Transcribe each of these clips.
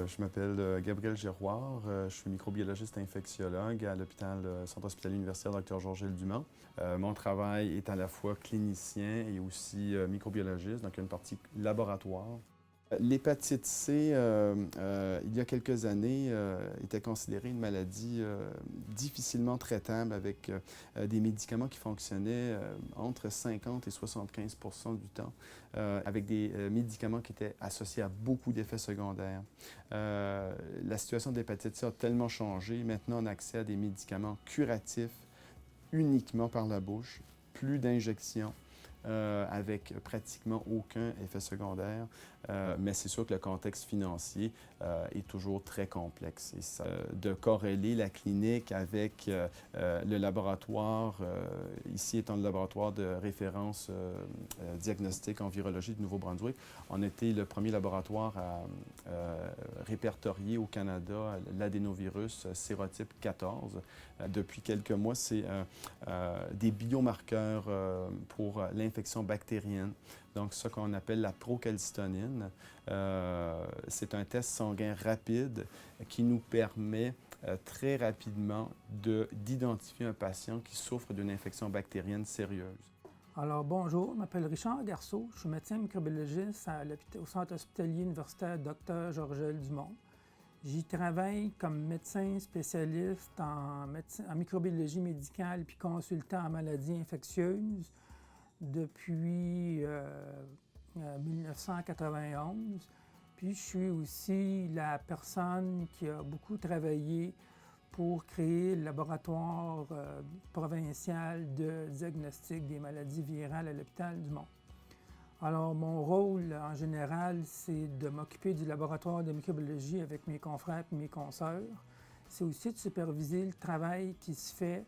Je m'appelle Gabriel Giroir, je suis microbiologiste infectiologue à l'hôpital Centre hospitalier universitaire Dr Georges-Gilles Dumont. Mon travail est à la fois clinicien et aussi microbiologiste, donc il y a une partie laboratoire. L'hépatite C, il y a quelques années, était considérée une maladie difficilement traitable avec des médicaments qui fonctionnaient entre 50 et 75% du temps, avec des médicaments qui étaient associés à beaucoup d'effets secondaires. La situation de l'hépatite C a tellement changé. Maintenant, on a accès à des médicaments curatifs uniquement par la bouche, plus d'injections. Avec pratiquement aucun effet secondaire. Mais c'est sûr que le contexte financier est toujours très complexe. Et ça, de corréler la clinique avec le laboratoire, ici étant le laboratoire de référence diagnostic en virologie du Nouveau-Brunswick, on était le premier laboratoire à répertorier au Canada l'adénovirus sérotype 14. Depuis quelques mois, c'est des biomarqueurs pour l'infection bactérienne, donc ce qu'on appelle la procalcitonine. C'est un test sanguin rapide qui nous permet très rapidement d'identifier un patient qui souffre d'une infection bactérienne sérieuse. Alors bonjour, je m'appelle Richard Garceau, je suis médecin microbiologiste au Centre hospitalier universitaire Dr Georges-Gilles Dumont. J'y travaille comme médecin spécialiste en microbiologie médicale puis consultant en maladies infectieuses depuis 1991. Puis je suis aussi la personne qui a beaucoup travaillé pour créer le laboratoire provincial de diagnostic des maladies virales à l'hôpital Dumont. Alors, mon rôle, en général, c'est de m'occuper du laboratoire de microbiologie avec mes confrères et mes consoeurs. C'est aussi de superviser le travail qui se fait,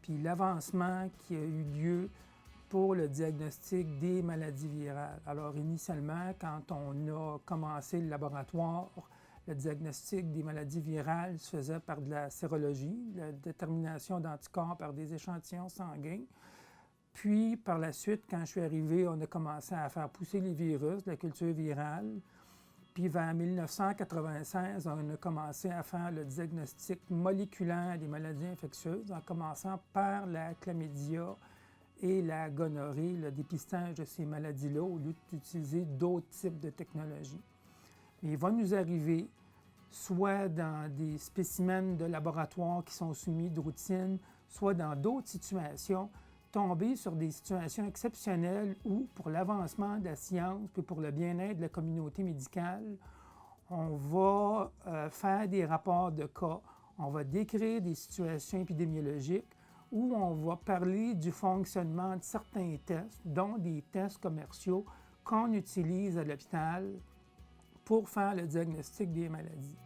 puis l'avancement qui a eu lieu pour le diagnostic des maladies virales. Alors, initialement, quand on a commencé le laboratoire, le diagnostic des maladies virales se faisait par de la sérologie, la détermination d'anticorps par des échantillons sanguins. Puis, par la suite, quand je suis arrivé, on a commencé à faire pousser les virus, la culture virale. Puis, vers 1996, on a commencé à faire le diagnostic moléculaire des maladies infectieuses, en commençant par la chlamydia et la gonorrhée, le dépistage de ces maladies-là, au lieu d'utiliser d'autres types de technologies. Mais il va nous arriver, soit dans des spécimens de laboratoire qui sont soumis de routine, soit dans d'autres situations, tomber sur des situations exceptionnelles où, pour l'avancement de la science puis pour le bien-être de la communauté médicale, on va faire des rapports de cas, on va décrire des situations épidémiologiques où on va parler du fonctionnement de certains tests, dont des tests commerciaux qu'on utilise à l'hôpital pour faire le diagnostic des maladies.